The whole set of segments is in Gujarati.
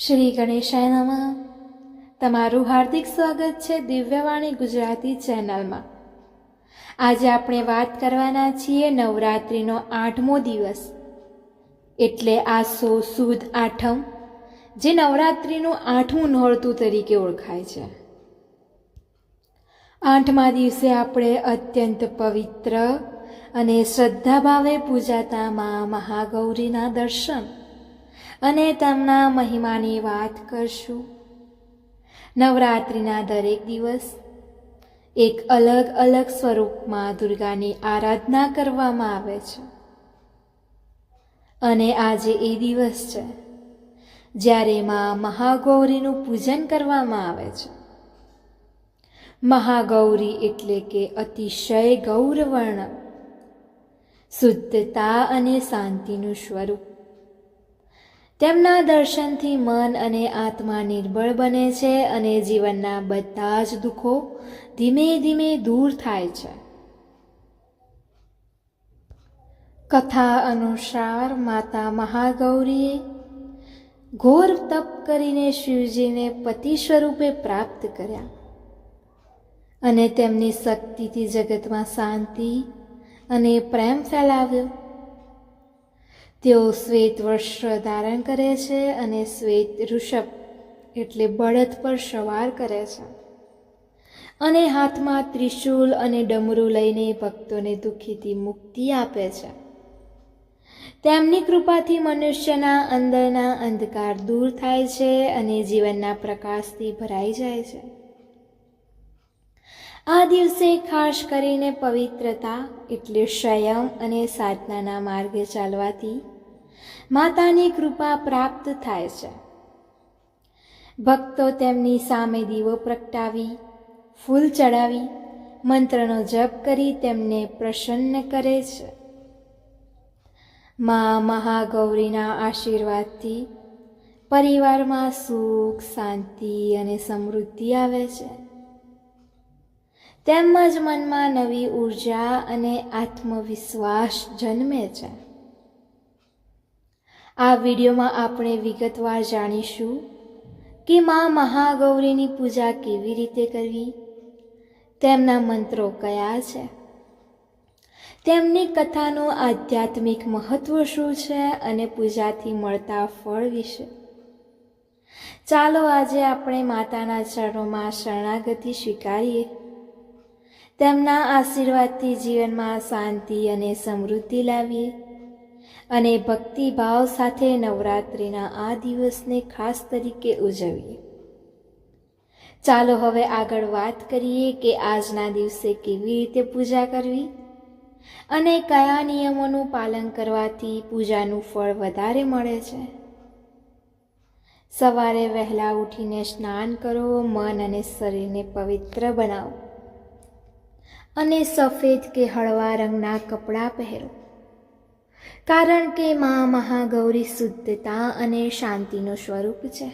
શ્રી ગણેશાય નમઃ. તમારું હાર્દિક સ્વાગત છે દિવ્યવાણી ગુજરાતી ચેનલમાં. આજે આપણે વાત કરવાના છીએ નવરાત્રિનો 8મો દિવસ એટલે આસો સુદ આઠમ, જે નવરાત્રિનું 8મું નોરતું તરીકે ઓળખાય છે. 8મા દિવસે આપણે અત્યંત પવિત્ર અને શ્રદ્ધાભાવે પૂજાતા મા મહાગૌરીના દર્શન અને તેમના મહિમાની વાત કરશું. નવરાત્રિના દરેક દિવસ એક અલગ અલગ સ્વરૂપમાં દુર્ગાની આરાધના કરવામાં આવે છે, અને આજે એ દિવસ છે જ્યારે મા મહાગૌરીનું પૂજન કરવામાં આવે છે. મહાગૌરી એટલે કે અતિશય ગૌરવર્ણ, શુદ્ધતા અને શાંતિનું સ્વરૂપ. તેમના દર્શનથી મન અને આત્મા નિર્બળ બને છે અને જીવનના બધા જ દુઃખો ધીમે ધીમે દૂર થાય છે. કથા અનુસાર માતા મહાગૌરીએ ઘોર તપ કરીને શિવજીને પતિ સ્વરૂપે પ્રાપ્ત કર્યા અને તેમની શક્તિથી જગતમાં શાંતિ અને પ્રેમ ફેલાવ્યો. તેઓ શ્વેત વસ્ત્ર ધારણ કરે છે અને શ્વેત ઋષભ એટલે બળદ પર સવાર કરે છે, અને હાથમાં ત્રિશૂલ અને ડમરું લઈને ભક્તોને દુઃખીથી મુક્તિ આપે છે. તેમની કૃપાથી મનુષ્યના અંદરના અંધકાર દૂર થાય છે અને જીવનના પ્રકાશથી ભરાઈ જાય છે. આ દિવસે ખાસ કરીને પવિત્રતા એટલે સંયમ અને સાધનાના માર્ગે ચાલવાથી માતાની કૃપા પ્રાપ્ત થાય છે. ભક્તો તેમની સામે દીવો પ્રગટાવી, ફૂલ ચડાવી, મંત્રનો જપ કરી તેમને પ્રસન્ન કરે છે. મા મહાગૌરીના આશીર્વાદથી પરિવારમાં સુખ, શાંતિ અને સમૃદ્ધિ આવે છે. તેમજ મનમાં નવી ઉર્જા અને આત્મવિશ્વાસ જન્મે છે. આ વિડીયોમાં આપણે વિગતવાર જાણીશું કે મા મહાગૌરીની પૂજા કેવી રીતે કરવી, તેમના મંત્રો કયા છે, તેમની કથાનું આધ્યાત્મિક મહત્વ શું છે અને પૂજાથી મળતા ફળ વિશે. ચાલો આજે આપણે માતાના ચરણોમાં શરણાગતિ સ્વીકારીએ. તેમના આશીર્વાદથી જીવનમાં શાંતિ અને સમૃદ્ધિ લાવીએ અને ભક્તિભાવ સાથે નવરાત્રિના આ દિવસને ખાસ તરીકે ઉજવીએ. ચાલો હવે આગળ વાત કરીએ કે આજના દિવસે કેવી રીતે પૂજા કરવી અને કયા નિયમોનું પાલન કરવાથી પૂજાનું ફળ વધારે મળે છે. સવારે વહેલા ઉઠીને સ્નાન કરો, મન અને શરીરને પવિત્ર બનાવો અને સફેદ કે હળવા રંગના કપડાં પહેરો, કારણ કે મા મહાગૌરી શુદ્ધતા અને શાંતિનું સ્વરૂપ છે.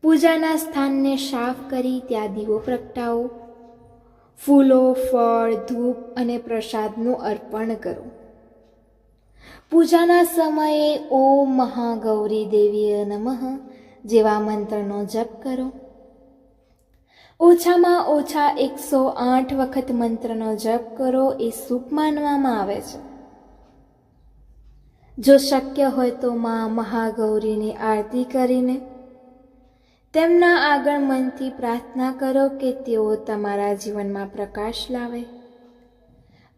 પૂજાના સ્થાનને સાફ કરી ત્યાં દીવો પ્રગટાવો, ફૂલો, ફળ, ધૂપ અને પ્રસાદનું અર્પણ કરો. પૂજાના સમયે ઓમ મહાગૌરી દેવીએ નમઃ જેવા મંત્રનો જપ કરો. ઓછામાં ઓછા 108 વખત મંત્રનો જપ કરો એ શુભ માનવામાં આવે છે. જો શક્ય હોય તો મા મહાગૌરીની આરતી કરીને તેમના આગળ મનથી પ્રાર્થના કરો કે તેઓ તમારા જીવનમાં પ્રકાશ લાવે,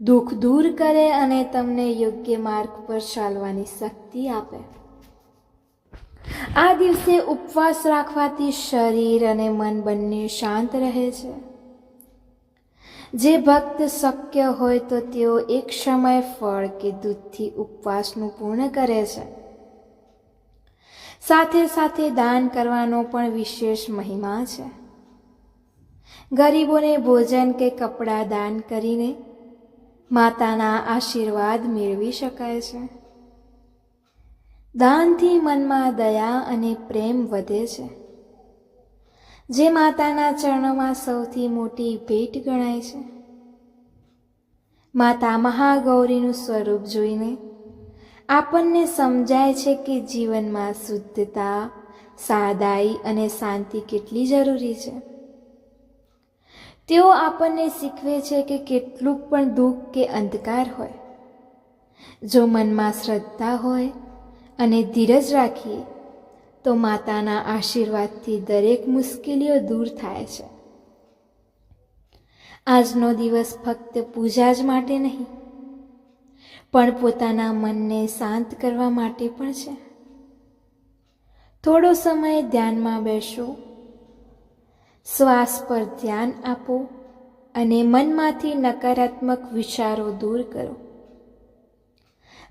દુઃખ દૂર કરે અને તમને યોગ્ય માર્ગ પર ચાલવાની શક્તિ આપે. આ દિવસે ઉપવાસ રાખવાથી શરીર અને મન બંને શાંત રહે છે. જે ભક્ત શક્ય હોય તો તેઓ એક સમય ફળ કે દૂધથી ઉપવાસનું પૂર્ણ કરે છે. સાથે સાથે દાન કરવાનો પણ વિશેષ મહિમા છે. ગરીબોને ભોજન કે કપડાં દાન કરીને માતાના આશીર્વાદ મેળવી શકાય છે. દાનથી મનમાં દયા અને પ્રેમ વધે છે, જે માતાના ચરણોમાં સૌથી મોટી ભેટ ગણાય છે. માતા મહાગૌરીનું સ્વરૂપ જોઈને આપણને સમજાય છે કે જીવનમાં શુદ્ધતા, સાદાઈ અને શાંતિ કેટલી જરૂરી છે. તેઓ આપણને શીખવે છે કે કેટલું પણ દુઃખ કે અંધકાર હોય, જો મનમાં શ્રદ્ધા હોય અને ધીરજ રાખીએ તો માતાના આશીર્વાદથી દરેક મુશ્કેલીઓ દૂર થાય છે. આજનો દિવસ ફક્ત પૂજા જ માટે નહીં, પણ પોતાના મનને શાંત કરવા માટે પણ છે. થોડો સમય ધ્યાનમાં બેસો, શ્વાસ પર ધ્યાન આપો અને મનમાંથી નકારાત્મક વિચારો દૂર કરો.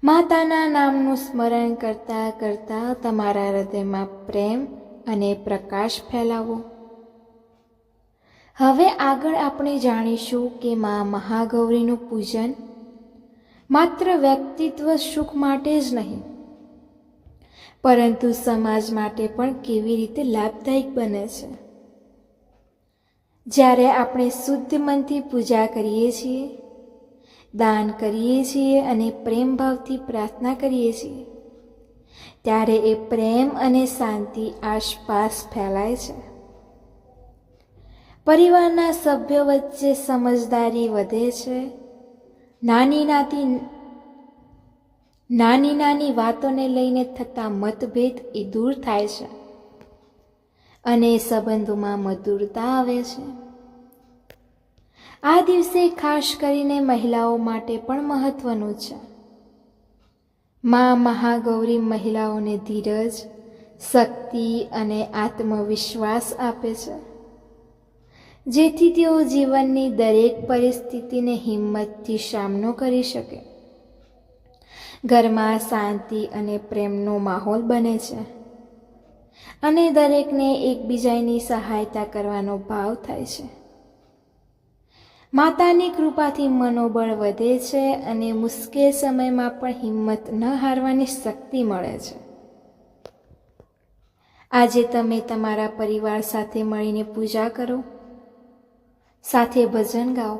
માતાના નામનું સ્મરણ કરતાં કરતાં તમારા હૃદયમાં પ્રેમ અને પ્રકાશ ફેલાવો. હવે આગળ આપણે જાણીશું કે મા મહાગૌરીનું પૂજન માત્ર વ્યક્તિત્વ સુખ માટે જ નહીં, પરંતુ સમાજ માટે પણ કેવી રીતે લાભદાયક બને છે. જ્યારે આપણે શુદ્ધ મનથી પૂજા કરીએ છીએ, દાન કરીએ છીએ અને પ્રેમ ભાવથી પ્રાર્થના કરીએ છીએ, ત્યારે એ પ્રેમ અને શાંતિ આસપાસ ફેલાય છે. પરિવારના સભ્યો વચ્ચે સમજદારી વધે છે. નાની નાની વાતોને લઈને થતા મતભેદ એ દૂર થાય છે અને સંબંધોમાં મધુરતા આવે છે. આ દિવસે ખાસ કરીને મહિલાઓ માટે પણ મહત્વનું છે. મા મહાગૌરી મહિલાઓને ધીરજ, શક્તિ અને આત્મવિશ્વાસ આપે છે, જેથી તેઓ જીવનની દરેક પરિસ્થિતિને હિંમતથી સામનો કરી શકે. ઘરમાં શાંતિ અને પ્રેમનો માહોલ બને છે અને દરેકને એકબીજાની સહાયતા કરવાનો ભાવ થાય છે. માતાની કૃપાથી મનોબળ વધે છે અને મુશ્કેલ સમયમાં પણ હિંમત ન હારવાની શક્તિ મળે છે. આજે તમે તમારા પરિવાર સાથે મળીને પૂજા કરો, સાથે ભજન ગાઓ,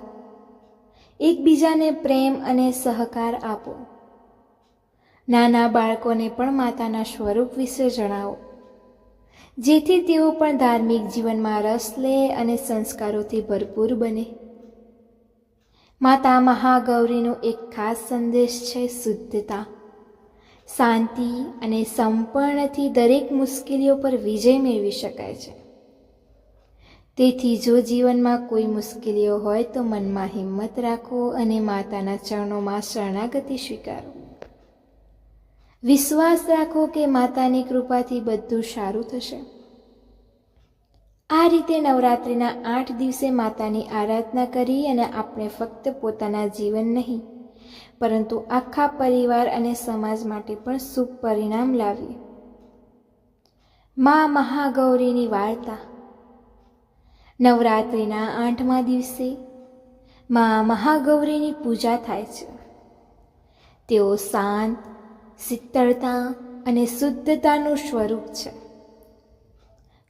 એકબીજાને પ્રેમ અને સહકાર આપો. નાના બાળકોને પણ માતાના સ્વરૂપ વિશે જણાવો, જેથી તેઓ પણ ધાર્મિક જીવનમાં રસ લે અને સંસ્કારોથી ભરપૂર બને. માતા મહાગૌરીનો એક ખાસ સંદેશ છે શુદ્ધતા, શાંતિ અને સમર્પણથી દરેક મુશ્કેલીઓ પર વિજય મેળવી શકાય છે. તેથી જો જીવનમાં કોઈ મુશ્કેલીઓ હોય તો મનમાં હિંમત રાખો અને માતાના ચરણોમાં શરણાગતિ સ્વીકારો. વિશ્વાસ રાખો કે માતાની કૃપાથી બધું સારું થશે. આ રીતે નવરાત્રિના 8 દિવસે માતાની આરાધના કરી અને આપણે ફક્ત પોતાના જીવન નહીં, પરંતુ આખા પરિવાર અને સમાજ માટે પણ શુભ પરિણામ લાવીએ. મા મહાગૌરીની વાર્તા. નવરાત્રિના 8મા દિવસે મા મહાગૌરીની પૂજા થાય છે. તેઓ શાંત, શીતળતા અને શુદ્ધતાનું સ્વરૂપ છે.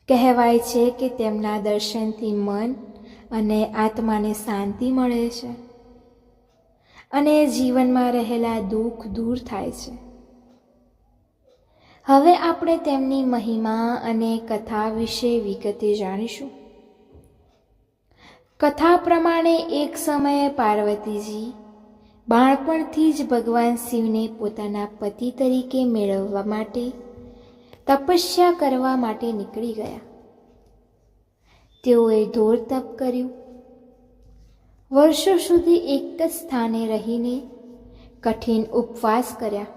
કહેવાય છે કે તેમના દર્શનથી મન અને આત્માને શાંતિ મળે છે અને જીવનમાં રહેલા દુઃખ દૂર થાય છે. હવે આપણે તેમની મહિમા અને કથા વિશે વિગતે જાણીશું. કથા પ્રમાણે એક સમયે પાર્વતીજી બાળપણથી જ ભગવાન શિવને પોતાના પતિ તરીકે મેળવવા માટે તપસ્યા કરવા માટે નીકળી ગયા. તેઓએ ઘોર તપ કર્યું. વર્ષો સુધી એક જ સ્થાને રહીને કઠિન ઉપવાસ કર્યા.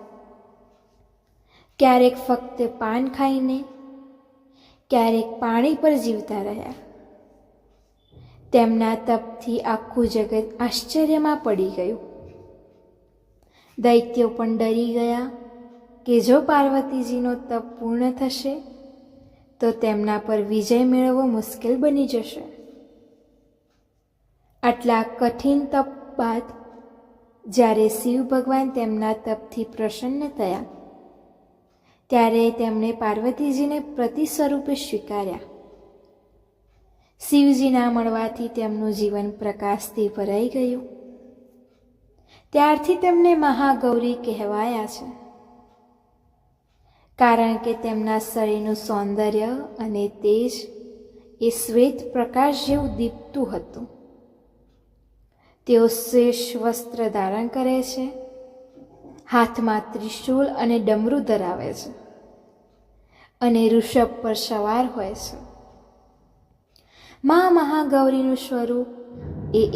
ક્યારેક ફક્ત પાન ખાઈને, ક્યારેક પાણી પર જીવતા રહ્યા. તેમના તપથી આખું જગત આશ્ચર્યમાં પડી ગયું. દૈત્યો પણ ડરી ગયા કે જો પાર્વતીજીનો તપ પૂર્ણ થશે તો તેમના પર વિજય મેળવવો મુશ્કેલ બની જશે. આટલા કઠિન તપ બાદ જ્યારે શિવ ભગવાન તેમના તપથી પ્રસન્ન થયા, ત્યારે તેમણે પાર્વતીજીને પતિ સ્વરૂપે સ્વીકાર્યા. શિવજીના મળવાથી તેમનું જીવન પ્રકાશથી ભરાઈ ગયું. ત્યારથી તેમને મહાગૌરી કહેવાયા છે. કારણ કે તેમના શરીરનું સૌંદર્ય અને તેજ એ શ્વેત પ્રકાશ જેવું દીપતું હતું. તેઓ શ્રેષ્ઠ વસ્ત્ર ધારણ કરે છે, હાથમાં ત્રિશૂલ અને ડમરું ધરાવે છે અને ઋષભ પર સવાર હોય છે. મા મહાગૌરીનું સ્વરૂપ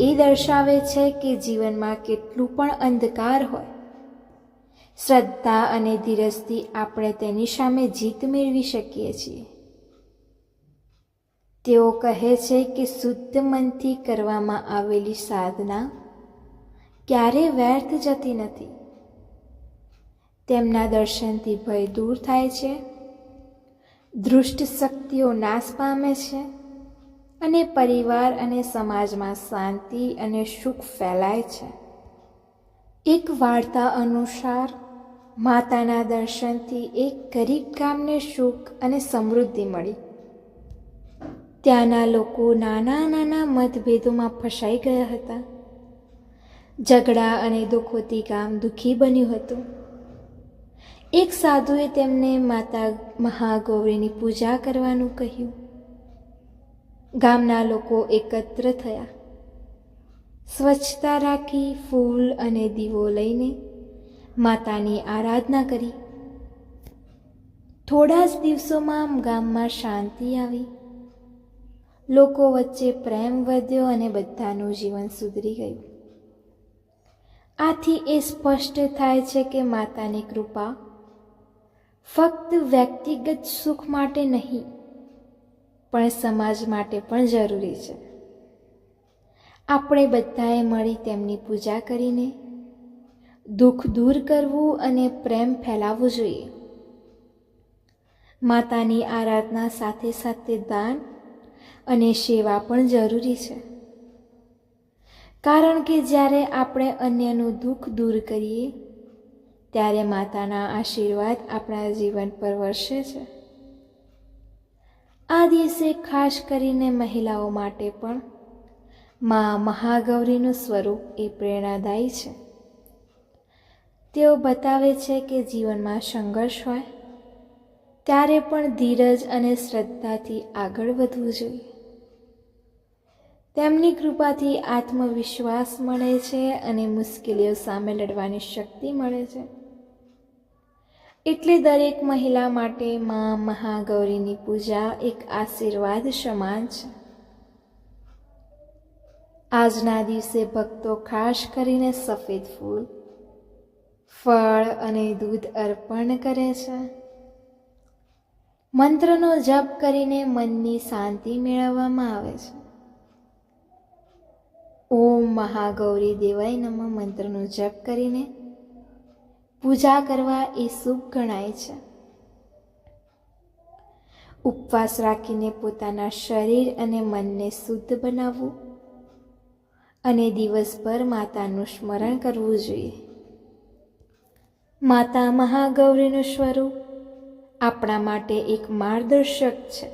એ દર્શાવે છે કે જીવનમાં કેટલું પણ અંધકાર હોય, શ્રદ્ધા અને ધીરજથી આપણે તેની સામે જીત મેળવી શકીએ છીએ. તેઓ કહે છે કે શુદ્ધ મનથી કરવામાં આવેલી સાધના ક્યારેય વ્યર્થ જતી નથી. તેમના દર્શનથી ભય દૂર થાય છે, દુષ્ટ શક્તિઓ નાશ પામે છે અને પરિવાર અને સમાજમાં શાંતિ અને સુખ ફેલાય છે. એક વાર્તા અનુસાર માતાના દર્શનથી એક ગરીબ ગામને સુખ અને સમૃદ્ધિ મળી. ત્યાંના લોકો નાના નાના મતભેદોમાં ફસાઈ ગયા હતા. ઝઘડા અને દુઃખોથી ગામ દુઃખી બન્યું હતું. એક સાધુએ તેમને માતા મહાગૌરીની પૂજા કરવાનું કહ્યું. ગામના લોકો એકત્ર થયા, સ્વચ્છતા રાખી, ફૂલ અને દીવો લઈને માતાની આરાધના કરી. થોડા જ દિવસોમાં ગામમાં શાંતિ આવી. લોકો વચ્ચે પ્રેમ વધ્યો અને બધાનું જીવન સુધરી ગયું. આથી એ સ્પષ્ટ થાય છે કે માતાની કૃપા ફક્ત વ્યક્તિગત સુખ માટે નહીં, પણ સમાજ માટે પણ જરૂરી છે. આપણે બધાએ મળી તેમની પૂજા કરીને દુઃખ દૂર કરવું અને પ્રેમ ફેલાવવો જોઈએ. માતાની આરાધના સાથે સાથે દાન અને સેવા પણ જરૂરી છે, કારણ કે જ્યારે આપણે અન્યનું દુઃખ દૂર કરીએ ત્યારે માતાના આશીર્વાદ આપણા જીવન પર વરસે છે. આ દિવસે ખાસ કરીને મહિલાઓ માટે પણ મા મહાગૌરીનું સ્વરૂપ એ પ્રેરણાદાયી છે. તેઓ બતાવે છે કે જીવનમાં સંઘર્ષ હોય ત્યારે પણ ધીરજ અને શ્રદ્ધાથી આગળ વધવું જોઈએ. તેમની કૃપાથી આત્મવિશ્વાસ મળે છે અને મુશ્કેલીઓ સામે લડવાની શક્તિ મળે છે. એટલે દરેક મહિલા માટે મા મહાગૌરીની પૂજા એક આશીર્વાદ સમાન છે. આજના દિવસે ભક્તો ખાસ કરીને સફેદ ફૂલ, ફળ અને દૂધ અર્પણ કરે છે. મંત્રનો જપ કરીને મનની શાંતિ મેળવવામાં આવે છે. ઓમ મહાગૌરી દેવાય નમઃ મંત્રનો જપ કરીને પૂજા કરવા એ શુભ ગણાય છે. ઉપવાસ રાખીને પોતાના શરીર અને મનને શુદ્ધ બનાવવું અને દિવસભર માતાનું સ્મરણ કરવું જોઈએ. માતા મહાગૌરીનું સ્વરૂપ આપણા માટે એક માર્ગદર્શક છે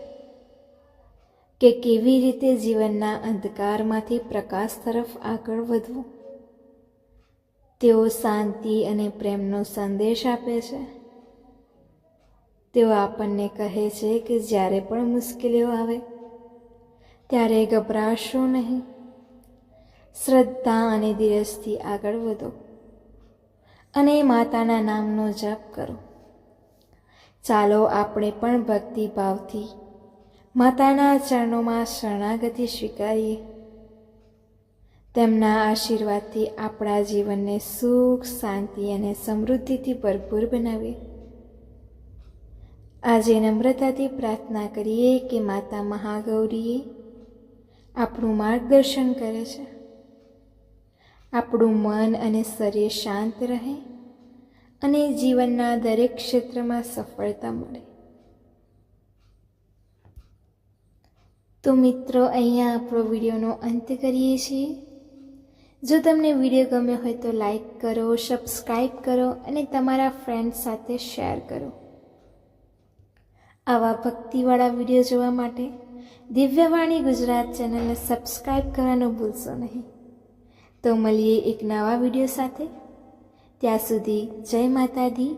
કે કેવી રીતે જીવનના અંધકારમાંથી પ્રકાશ તરફ આગળ વધવું. તેઓ શાંતિ અને પ્રેમનો સંદેશ આપે છે. તેઓ આપણને કહે છે કે જ્યારે પણ મુશ્કેલીઓ આવે ત્યારે ગભરાશો નહીં, શ્રદ્ધા અને ધીરજથી આગળ વધો અને માતાના નામનો જપ કરો. ચાલો આપણે પણ ભક્તિભાવથી માતાના ચરણોમાં શરણાગતિ સ્વીકારીએ. તેમના આશીર્વાદથી આપણા જીવનને સુખ, શાંતિ અને સમૃદ્ધિથી ભરપૂર બનાવીએ. આજે નમ્રતાથી પ્રાર્થના કરીએ કે માતા મહાગૌરીએ આપણું માર્ગદર્શન કરે છે. આપણું મન અને શરીર શાંત રહે અને જીવનના દરેક ક્ષેત્રમાં સફળતા મળે. તો મિત્રો, અહીંયા આપણો વિડીયોનો અંત કરીએ છીએ. જો તમને વિડીયો ગમ્યો હોય તો લાઈક કરો, સબસ્ક્રાઈબ કરો અને તમારા ફ્રેન્ડ્સ સાથે શેર કરો. આવા ભક્તિવાળા વિડીયો જોવા માટે દિવ્યવાણી ગુજરાત ચેનલને સબસ્ક્રાઈબ કરવાનું ભૂલશો નહીં. તો મળીએ એક નવા વિડીયો સાથે. ત્યાં સુધી જય માતા દી,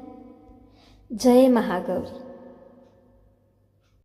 જય મહાગૌરી.